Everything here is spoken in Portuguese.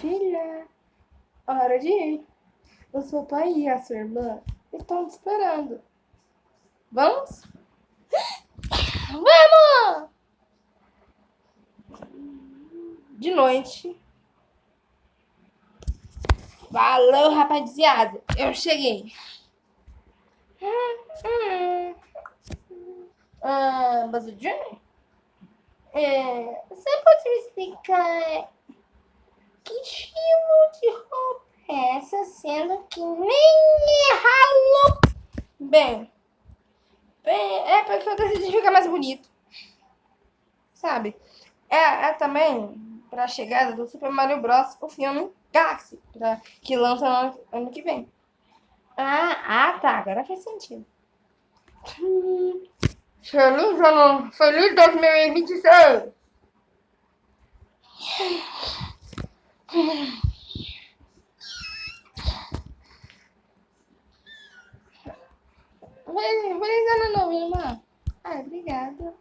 filha, hora de ir. O seu pai e a sua irmã estão te esperando. Vamos? Vamos! De noite. Falou, rapaziada. Eu cheguei. Mas o Johnny? Você pode me explicar que estilo de roupa é essa, sendo que nem ralo? Bem, é porque eu decidi ficar mais bonito, sabe? É também pra chegada do Super Mario Bros. O filme Galaxy, que lança no ano que vem. Tá, agora faz sentido. Feliz 2026! Feliz ano novo, irmã. Ai, obrigada.